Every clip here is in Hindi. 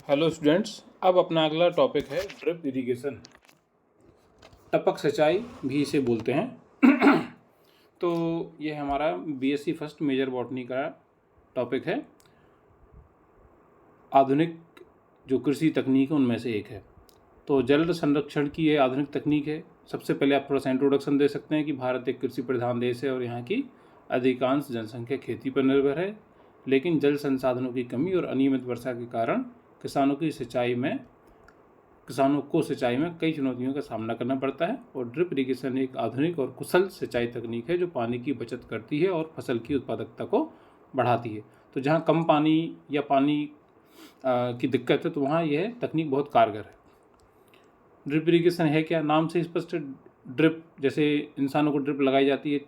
हेलो स्टूडेंट्स, अब अपना अगला टॉपिक है ड्रिप इरिगेशन। टपक सिंचाई भी इसे बोलते हैं। तो ये हमारा बीएससी फर्स्ट मेजर बॉटनी का टॉपिक है। आधुनिक जो कृषि तकनीक है उनमें से एक है। तो जल संरक्षण की ये आधुनिक तकनीक है। सबसे पहले आप थोड़ा सा इंट्रोडक्शन दे सकते हैं कि भारत एक कृषि प्रधान देश है और यहाँ की अधिकांश जनसंख्या खेती पर निर्भर है, लेकिन जल संसाधनों की कमी और अनियमित वर्षा के कारण किसानों को सिंचाई में कई चुनौतियों का सामना करना पड़ता है। और ड्रिप इरिगेशन एक आधुनिक और कुशल सिंचाई तकनीक है जो पानी की बचत करती है और फसल की उत्पादकता को बढ़ाती है। तो जहाँ कम पानी या पानी की दिक्कत है तो वहाँ यह तकनीक बहुत कारगर है। ड्रिप इरिगेशन है क्या? नाम से स्पष्ट। ड्रिप जैसे इंसानों को ड्रिप लगाई जाती है,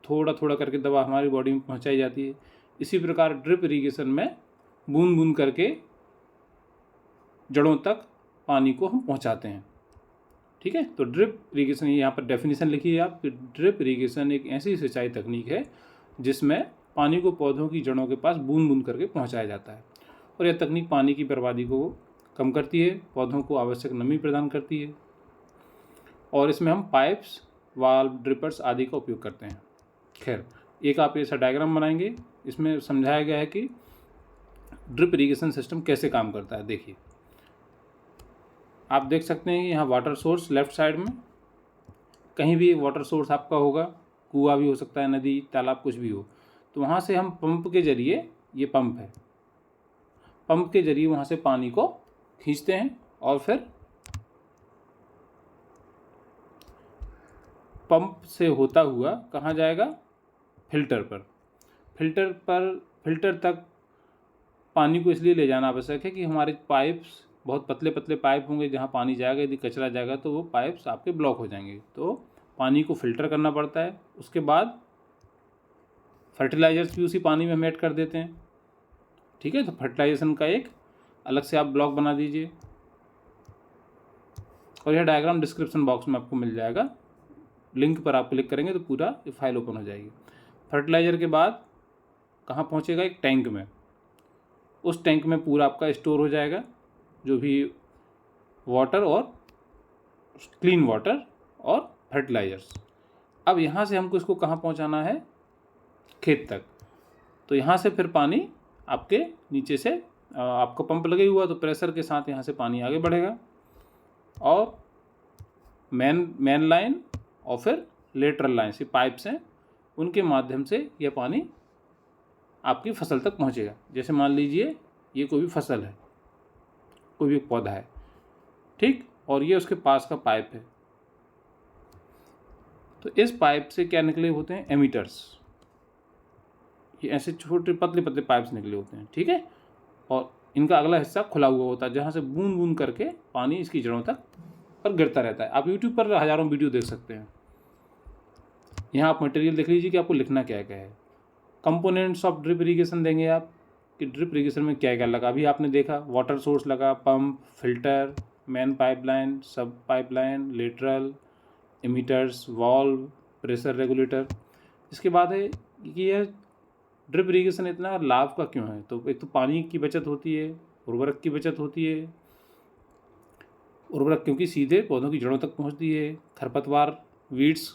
थोड़ा थोड़ा करके दवा हमारी बॉडी में पहुँचाई जाती है, इसी प्रकार ड्रिप इरिगेशन में बूंद बूंद करके जड़ों तक पानी को हम पहुंचाते हैं। ठीक है, तो ड्रिप इरिगेशन यहाँ पर डेफिनेशन लिखिए आप कि ड्रिप इरिगेशन एक ऐसी सिंचाई तकनीक है जिसमें पानी को पौधों की जड़ों के पास बूंद बूंद करके पहुंचाया जाता है। और यह तकनीक पानी की बर्बादी को कम करती है, पौधों को आवश्यक नमी प्रदान करती है। और इसमें हम पाइप्स, वाल्व, ड्रिपर्स आदि का उपयोग करते हैं। खैर, एक आप ऐसा डायग्राम बनाएंगे, इसमें समझाया गया है कि ड्रिप इरिगेशन सिस्टम कैसे काम करता है। देखिए, आप देख सकते हैं यहाँ वाटर सोर्स लेफ्ट साइड में, कहीं भी वाटर सोर्स आपका होगा, कुआं भी हो सकता है, नदी, तालाब, कुछ भी हो, तो वहाँ से हम पंप के जरिए, ये पंप है, पंप के जरिए वहाँ से पानी को खींचते हैं और फिर पंप से होता हुआ कहाँ जाएगा? फिल्टर तक पानी को इसलिए ले जाना आवश्यक है कि हमारे पाइप्स बहुत पतले पतले पाइप होंगे, जहाँ पानी जाएगा, यदि कचरा जाएगा तो वो पाइप्स आपके ब्लॉक हो जाएंगे। तो पानी को फिल्टर करना पड़ता है। उसके बाद फर्टिलाइजर्स भी उसी पानी में हम ऐड कर देते हैं। ठीक है, तो फर्टिलाइजेशन का एक अलग से आप ब्लॉक बना दीजिए और यह डायग्राम डिस्क्रिप्शन बॉक्स में आपको मिल जाएगा, लिंक पर आप क्लिक करेंगे तो पूरा फाइल ओपन हो जाएगी। फर्टिलाइज़र के बाद कहाँ पहुँचेगा? एक टैंक में। उस टैंक में पूरा आपका स्टोर हो जाएगा जो भी वाटर और क्लीन वाटर और फर्टिलाइजर्स। अब यहाँ से हमको इसको कहाँ पहुँचाना है? खेत तक। तो यहाँ से फिर पानी आपके नीचे से, आपका पंप लगे हुआ तो प्रेशर के साथ यहाँ से पानी आगे बढ़ेगा और मेन लाइन और फिर लेटरल लाइन से पाइप्स हैं, उनके माध्यम से यह पानी आपकी फसल तक पहुँचेगा। जैसे मान लीजिए ये कोई भी फसल है, कोई भी पौधा है, ठीक, और ये उसके पास का पाइप है। तो इस पाइप से क्या निकले होते हैं? एमीटर्स। ये ऐसे छोटे पतले पतले पाइप्स निकले होते हैं। ठीक है, और इनका अगला हिस्सा खुला हुआ होता है जहाँ से बूंद बूंद करके पानी इसकी जड़ों तक पर गिरता रहता है। आप यूट्यूब पर हज़ारों वीडियो देख सकते हैं। यहाँ आप मटेरियल देख लीजिए कि आपको लिखना क्या क्या है। कंपोनेंट्स ऑफ ड्रिप इरिगेशन देंगे आप कि ड्रिप इरिगेशन में क्या क्या लगा। अभी आपने देखा वाटर सोर्स लगा, पंप, फिल्टर, मेन पाइपलाइन, सब pipeline, lateral, ammeters, valve, pressure regulator. इसके बाद है कि यह ड्रिप इरिगेशन इतना लाभ का क्यों है? तो एक तो पानी की बचत होती है, उर्वरक की बचत होती है, उर्वरक क्योंकि सीधे पौधों की जड़ों तक पहुंचती है, खरपतवार, वीड्स,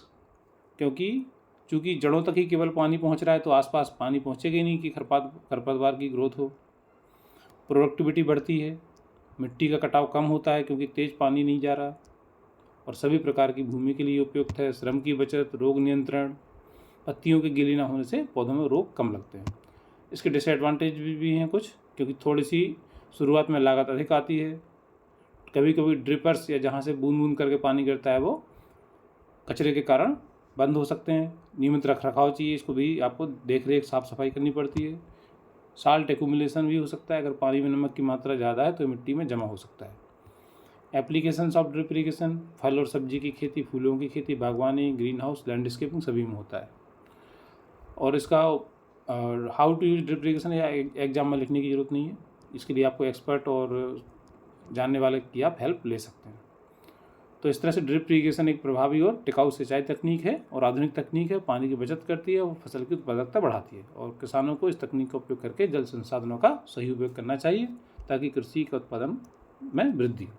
क्योंकि चूँकि जड़ों तक ही केवल पानी पहुंच रहा है तो आसपास पानी पहुंचेगा ही नहीं कि खरपतवार की ग्रोथ हो। प्रोडक्टिविटी बढ़ती है, मिट्टी का कटाव कम होता है क्योंकि तेज़ पानी नहीं जा रहा, और सभी प्रकार की भूमि के लिए उपयुक्त है। श्रम की बचत, रोग नियंत्रण, पत्तियों के गीली ना होने से पौधों में रोग कम लगते हैं। इसके डिसएडवांटेज भी हैं कुछ, क्योंकि थोड़ी सी शुरुआत में लागत अधिक आती है। कभी कभी ड्रिपर्स या जहाँ से बूंद बूंद करके पानी गिरता है वो कचरे के कारण बंद हो सकते हैं। नियमित रख रखाव चाहिए, इसको भी आपको देख रेख साफ़ सफाई करनी पड़ती है। साल्ट एक्यूमुलेशन भी हो सकता है, अगर पानी में नमक की मात्रा ज़्यादा है तो मिट्टी में जमा हो सकता है। एप्लीकेशंस ऑफ ड्रिप इरिगेशन, फल और सब्जी की खेती, फूलों की खेती, बागवानी, ग्रीन हाउस, लैंडस्केपिंग सभी में होता है। और इसका how to use drip irrigation या एग्जाम में लिखने की ज़रूरत नहीं है, इसके लिए आपको एक्सपर्ट और जानने वाले की आप हेल्प ले सकते हैं। तो इस तरह से ड्रिप इरिगेशन एक प्रभावी और टिकाऊ सिंचाई तकनीक है और आधुनिक तकनीक है। पानी की बचत करती है और फसल की उत्पादकता बढ़ाती है, और किसानों को इस तकनीक का उपयोग करके जल संसाधनों का सही उपयोग करना चाहिए ताकि कृषि का उत्पादन में वृद्धि हो।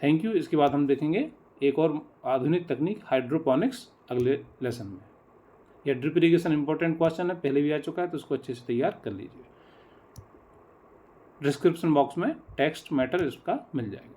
Thank you. इसके बाद हम देखेंगे एक और आधुनिक तकनीक हाइड्रोपोनिक्स अगले लेसन में। यह ड्रिप इरीगेशन इंपॉर्टेंट क्वेश्चन है, पहले भी आ चुका है, तो उसको अच्छे से तैयार कर लीजिए। डिस्क्रिप्शन बॉक्स में टेक्स्ट मैटर इसका मिल जाएगा।